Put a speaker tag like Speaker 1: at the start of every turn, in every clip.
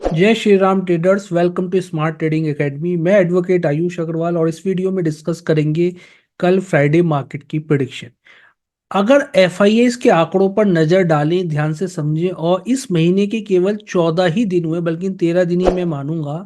Speaker 1: जय Shri Ram traders, welcome to smart trading academy. मैं advocate Ayush Agarwal और इस वीडियो में डिस्कस करेंगे कल फ्राइडे मार्केट की प्रेडिक्शन। अगर एफआईआईज के आंकड़ों पर नजर डालें, ध्यान से समझें और इस महीने के केवल 14 ही दिन हुए, बल्कि 13 दिन ही मैं मानूंगा।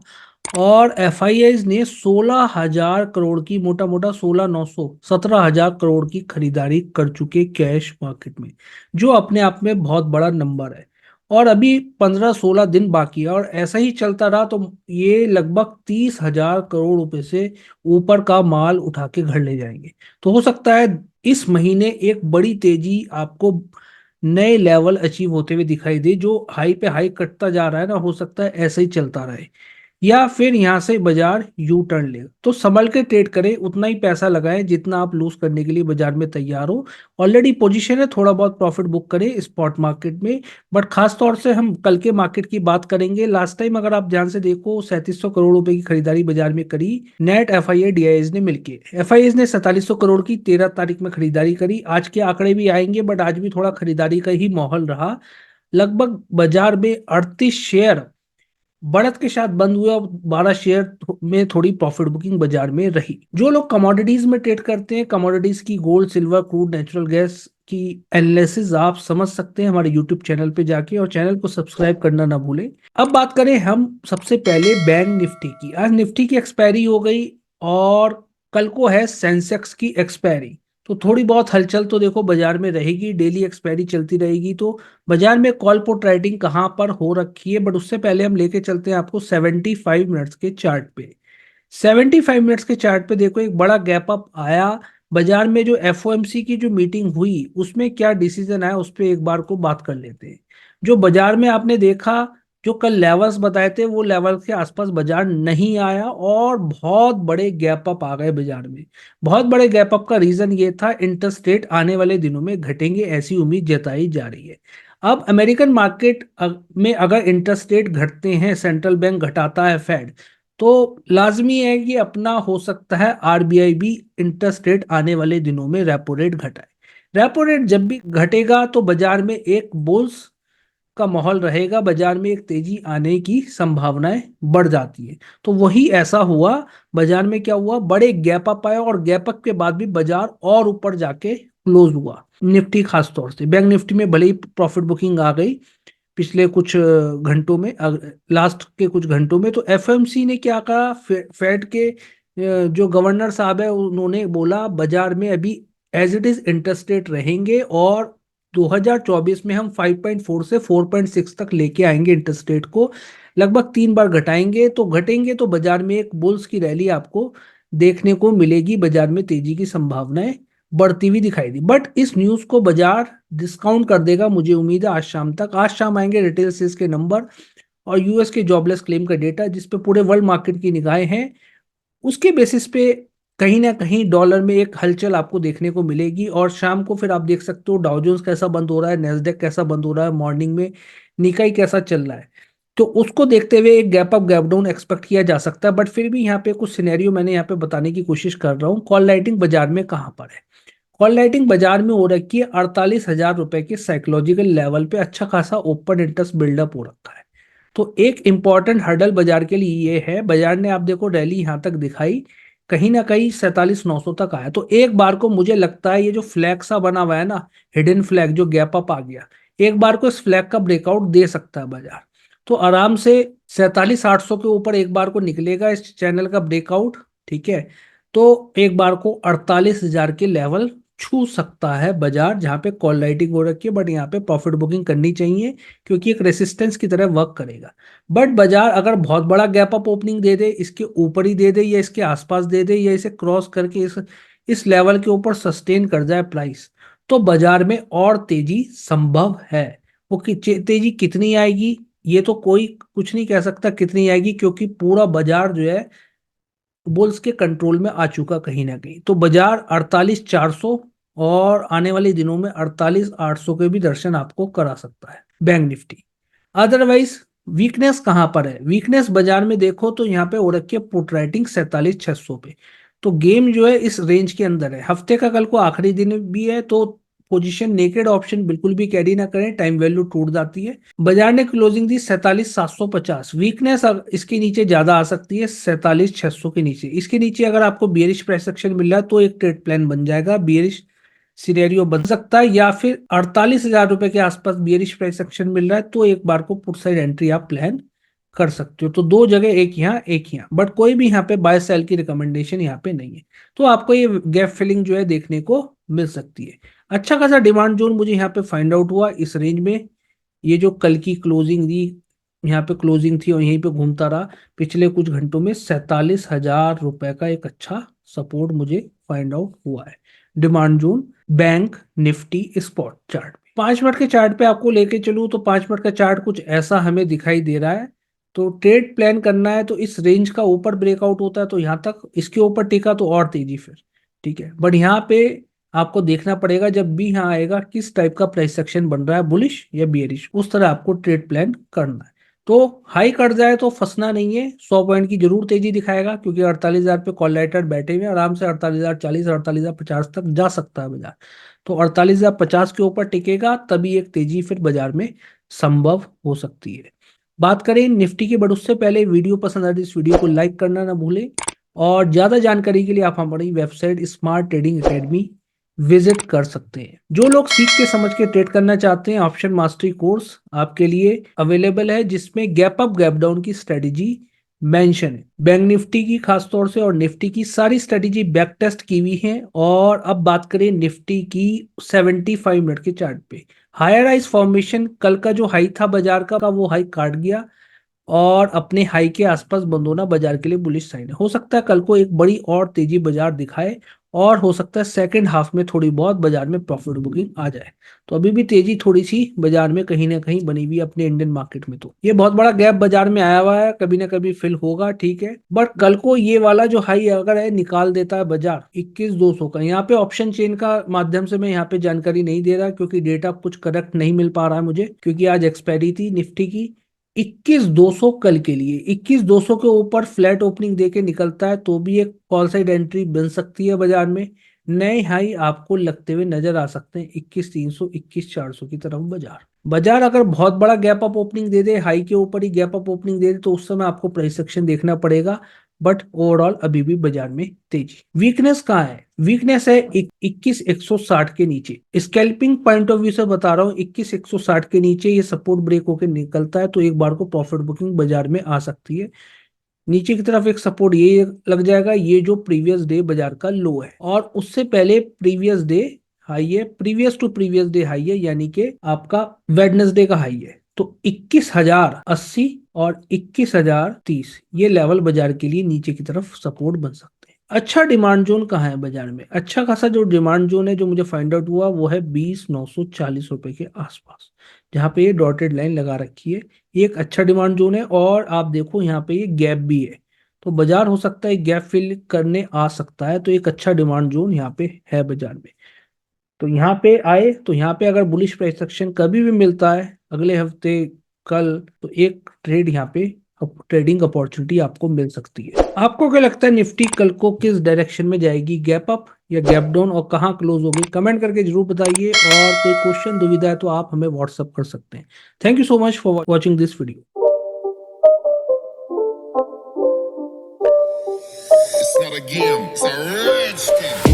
Speaker 1: और एफआईआईज ने 16,000 करोड़ की, मोटा मोटा 16,900, 17,000 करोड़ की खरीदारी कर चुके कैश मार्केट में, जो अपने आप में बहुत बड़ा नंबर है। और अभी 15-16 दिन बाकी है और ऐसा ही चलता रहा तो ये लगभग 30,000 करोड़ रुपए से ऊपर का माल उठा के घर ले जाएंगे। तो हो सकता है इस महीने एक बड़ी तेजी आपको नए लेवल अचीव होते हुए दिखाई दे। जो हाई पे हाई कटता जा रहा है ना, हो सकता है ऐसे ही चलता रहे या फिर यहां से बाजार यू टर्न ले। तो संभल के ट्रेड करें, उतना ही पैसा लगाएं जितना आप लूज करने के लिए बाजार में तैयार हो। ऑलरेडी पोजीशन है, थोड़ा बहुत प्रॉफिट बुक करें स्पॉट मार्केट में। बट खास तौर से हम कल के मार्केट की बात करेंगे। लास्ट टाइम अगर आप ध्यान से देखो, 3700 करोड़ रुपए की खरीदारी बाजार में करी नेट एफआईआई डीआईएस ने मिलके। एफआईआई ने 4700 करोड़ की 13 तारीख में खरीदारी करी। आज के आंकड़े भी आएंगे बट आज भी थोड़ा खरीदारी का ही माहौल रहा। लगभग बाजार में 38 शेयर बढ़त के साथ बंद हुए और 12 शेयर में थोड़ी प्रॉफिट बुकिंग बाजार में रही। जो लोग कमोडिटीज में ट्रेड करते हैं, कमोडिटीज की gold, silver, crude, natural gas की एनालिसिस आप समझ सकते हैं हमारे यूट्यूब चैनल पे जाके, और चैनल को सब्सक्राइब करना ना भूलें। अब बात करें हम सबसे पहले बैंक निफ्टी की। आज निफ्टी की एक्सपायरी हो गई और कल को है सेंसेक्स की एक्सपायरी। तो थोड़ी बहुत हलचल तो देखो बाजार में रहेगी, डेली एक्सपायरी चलती रहेगी। तो बाजार में कॉल पुट राइटिंग कहाँ पर हो रखी है, बट उससे पहले हम लेके चलते हैं आपको 75 मिनट्स के चार्ट पे। 75 मिनट्स के चार्ट पे देखो, एक बड़ा गैप अप आया बाजार में। जो एफओएमसी की जो मीटिंग हुई उसमें क्या डिसीजन आया उस पर एक बार को बात कर लेते हैं। जो बाजार में आपने देखा, जो कल लेवल्स बताए थे वो लेवल के आसपास बाजार नहीं आया और बहुत बड़े गैप अप आ गए बाजार में। बहुत बड़े गैप अप का रीजन ये था, इंटरेस्ट रेट आने वाले दिनों में घटेंगे ऐसी उम्मीद जताई जा रही है। अब अमेरिकन मार्केट में अगर इंटरेस्ट रेट घटते हैं, सेंट्रल बैंक घटाता है, फेड, तो लाजमी है कि अपना हो सकता है आरबीआई भी इंटरेस्ट रेट आने वाले दिनों में रेपो रेट घटाए। रेपो रेट जब भी घटेगा तो बाजार में एक बुल्स का माहौल रहेगा, बाजार में एक तेजी आने की संभावनाएं बढ़ जाती है। तो वही ऐसा हुआ। बाजार में क्या हुआ, बड़े गैप अप आए और गैप अप के बाद भी बाजार और ऊपर जाके क्लोज हुआ। निफ्टी खास तौर से, बैंक निफ्टी में भले ही प्रॉफिट बुकिंग आ गई पिछले कुछ घंटों में, लास्ट के कुछ घंटों में। तो एफएमसी ने क्या कहा, फेड के जो गवर्नर साहब है उन्होंने बोला बाजार में अभी as it is interest rate रहेंगे और 2024 में हम 5.4 से 4.6 तक लेके आएंगे इंटरेस्ट रेट को। लगभग 3 बार घटाएंगे। तो घटेंगे तो बाजार में एक बुल्स की रैली आपको देखने को मिलेगी, बाजार में तेजी की संभावनाएं बढ़ती हुई दिखाई दी। बट इस न्यूज को बाजार डिस्काउंट कर देगा, मुझे उम्मीद है आज शाम तक। आज शाम आएंगे रिटेल सेल्स के नंबर और यूएस के जॉबलेस क्लेम का डेटा, जिसपे पूरे वर्ल्ड मार्केट की निगाहें हैं। उसके बेसिस पे कहीं ना कहीं डॉलर में एक हलचल आपको देखने को मिलेगी। और शाम को फिर आप देख सकते हो डाउ जोन्स कैसा बंद हो रहा है, नेस्डेक कैसा बंद हो रहा है, मॉर्निंग में निकाई कैसा चल रहा है। तो उसको देखते हुए एक gap up gap down expect किया जा सकता है। बट फिर भी यहाँ पे कुछ सिनेरियो मैंने यहाँ पे बताने की कोशिश कर रहा हूँ। कॉल राइटिंग बाजार में कहाँ पर है, कॉल राइटिंग बाजार में हो रखी है 48,000 रुपए के साइकोलॉजिकल लेवल पे। अच्छा खासा ओपन इंटरेस्ट बिल्डअप हो रखा है। तो एक इंपॉर्टेंट हर्डल बाजार के लिए ये है। बाजार ने आप देखो रैली यहां तक दिखाई, कहीं ना कहीं 47,900 तक आया। तो एक बार को मुझे लगता है ये जो फ्लैग सा बना हुआ है ना, हिडन फ्लैग जो गैप अप आ गया, एक बार को इस फ्लैग का ब्रेकआउट दे सकता है बाजार। तो आराम से 47,800 के ऊपर एक बार को निकलेगा इस चैनल का ब्रेकआउट, ठीक है। तो एक बार को 48,000 के लेवल छू सकता है बाजार, जहां पे कॉल राइटिंग हो रखी है। बट यहाँ पे प्रॉफिट बुकिंग करनी चाहिए क्योंकि एक रेसिस्टेंस की तरह वर्क करेगा। बट बाजार अगर बहुत बड़ा गैप अप ओपनिंग दे दे, इसके ऊपर ही दे दे या इसके आसपास दे दे या इसे क्रॉस करके इस लेवल के ऊपर सस्टेन कर जाए प्राइस, तो बाजार में और तेजी संभव है। वो तेजी कितनी आएगी ये तो कोई कुछ नहीं कह सकता कितनी आएगी, क्योंकि पूरा बाजार जो है बुल्स के कंट्रोल में आ चुका कहीं ना कहीं। तो बाजार 48,400 और आने वाले दिनों में 48,800 के भी दर्शन आपको करा सकता है बैंक निफ्टी। अदरवाइज वीकनेस कहां पर है, वीकनेस बाजार में देखो तो यहाँ पे हो रखी है पुट राइटिंग 47,600 पे। तो गेम जो है इस रेंज के अंदर है। हफ्ते का कल को आखिरी दिन भी है तो पोजीशन नेकेड ऑप्शन बिल्कुल भी कैरी ना करें, टाइम वैल्यू टूट जाती है। बाजार ने क्लोजिंग दी 47,750, वीकनेस इसके नीचे ज्यादा आ सकती है 47,600 के नीचे। इसके नीचे अगर आपको बियरिश प्राइस एक्शन मिल रहा है तो एक ट्रेड प्लान बन जाएगा, बियरिश सिनेरियो बन सकता है, या फिर 48,000 रुपए के आसपास बियरिश प्राइस एक्शन मिल रहा है तो एक बार को पुट साइड एंट्री आप प्लान कर सकते हो। तो दो जगह, एक यहाँ एक यहाँ, बट कोई भी यहाँ पे बाय सेल की रिकमेंडेशन यहाँ पे नहीं है। तो आपको ये गैप फिलिंग जो है देखने को मिल सकती है। अच्छा खासा डिमांड जोन मुझे यहाँ पे फाइंड आउट हुआ इस रेंज में। ये जो कल की क्लोजिंग दी, यहाँ पे क्लोजिंग थी और यहीं पे घूमता रहा पिछले कुछ घंटों में, 47,000 रुपए का एक अच्छा सपोर्ट मुझे फाइंड आउट हुआ है demand zone bank Nifty spot chart पे। 5 मिनट के चार्ट पे आपको लेके चलूं तो 5 मिनट का चार्ट कुछ ऐसा हमें दिखाई दे रहा है। तो ट्रेड प्लान करना है तो इस रेंज का ऊपर ब्रेकआउट होता है तो यहाँ तक, इसके ऊपर टिका तो और तेजी फिर, ठीक है। बट यहाँ पे आपको देखना पड़ेगा जब भी यहाँ आएगा किस टाइप का प्राइस सेक्शन बन रहा है, बुलिश या बियरिश, उस तरह आपको ट्रेड प्लान करना है। तो हाई कट जाए तो फंसना नहीं है, 100 पॉइंट की जरूर तेजी दिखाएगा क्योंकि 48,000 पे कॉल राइटर बैठे हुए, आराम से 48,040 48,050 तक जा सकता है बाजार। तो 48,050 के ऊपर टिकेगा तभी एक तेजी फिर बाजार में संभव हो सकती है। बात करें निफ्टी की, बट उससे पहले वीडियो पसंद आए तो इस वीडियो को लाइक करना ना भूलें, और ज्यादा जानकारी के लिए आप हमारी website smart trading academy visit कर सकते हैं। जो लोग सीख के समझ के ट्रेड करना चाहते हैं, ऑप्शन मास्टरी कोर्स आपके लिए अवेलेबल है जिसमें गैप अप गैप डाउन की स्ट्रेटेजी मेंशन है। बैंक निफ्टी की खासतौर से और निफ्टी की सारी स्ट्रेटेजी बैक टेस्ट की हुई है। और अब बात करें निफ्टी की 75 मिनट के चार्ट पे, हायर राइज फॉर्मेशन, कल का जो हाई था बाजार का वो हाई काट गया और अपने हाई के आसपास बंद होना बाजार के लिए बुलिश साइन है। हो सकता है कल को एक बड़ी और तेजी बाजार दिखाए और हो सकता है सेकंड हाफ में थोड़ी बहुत बाजार में प्रॉफिट बुकिंग आ जाए। तो अभी भी तेजी थोड़ी सी बाजार में कहीं ना कहीं बनी हुई है अपने इंडियन मार्केट में। तो ये बहुत बड़ा गैप बाजार में आया हुआ है, कभी ना कभी फिल होगा, ठीक है। बट कल को ये वाला जो हाई अगर है निकाल देता है बाजार 21,200 का, यहाँ पे ऑप्शन चेन का माध्यम से मैं यहाँ पे जानकारी नहीं दे रहा क्योंकि डेटा कुछ करेक्ट नहीं मिल पा रहा है मुझे, क्योंकि आज एक्सपायरी थी निफ्टी की। 21,200 कल के लिए 21,200 के ऊपर फ्लैट ओपनिंग देके निकलता है तो भी एक कॉल साइड एंट्री बन सकती है बाजार में। नए हाई आपको लगते हुए नजर आ सकते हैं 21,300 21,400 की तरफ। बाजार अगर बहुत बड़ा गैप अप ओपनिंग दे दे, हाई के ऊपर ही गैप अप ओपनिंग दे दे, तो उस समय आपको प्राइस सेक्शन देखना पड़ेगा। बट ओवरऑल अभी भी बाजार में तेजी। वीकनेस कहाँ है? वीकनेस है 21,160 के नीचे। स्कैल्पिंग पॉइंट ऑफ व्यू से बता रहा हूँ, 21,160 के नीचे ये सपोर्ट ब्रेक होकर निकलता है तो एक बार को प्रॉफिट बुकिंग बाजार में आ सकती है। नीचे की तरफ एक सपोर्ट ये लग जाएगा, ये जो प्रीवियस डे बाजार का लो है, और उससे पहले प्रीवियस डे हाई है, previous to previous day high है, यानी कि आपका वेडनेसडे का हाई है। तो 21,080 और 21,030 ये लेवल बाजार के लिए नीचे की तरफ सपोर्ट बन सकते हैं। अच्छा डिमांड जोन कहाँ है बाजार में? अच्छा खासा जो डिमांड जोन है जो मुझे फाइंड आउट हुआ वो है 20,940 रुपए के आसपास, जहां पे ये डॉटेड लाइन लगा रखी है। ये एक अच्छा डिमांड जोन है और आप देखो यहाँ पे ये गैप भी है, तो बाजार हो सकता है गैप फिल करने आ सकता है। तो एक अच्छा डिमांड जोन यहाँ पे है बाजार में। तो यहाँ पे आए तो यहाँ पे अगर बुलिश प्राइस एक्शन कभी भी मिलता है अगले हफ्ते, कल, तो एक ट्रेड यहाँ पे ट्रेडिंग अपॉर्चुनिटी आपको मिल सकती है। आपको क्या लगता है निफ्टी कल को किस डायरेक्शन में जाएगी, गैप अप या गैप डाउन, और कहाँ क्लोज होगी? कमेंट करके जरूर बताइए, और कोई क्वेश्चन दुविधा है तो आप हमें व्हाट्सअप कर सकते हैं। Thank you so much for watching this video.
Speaker 2: It's not a game, it's a rich thing.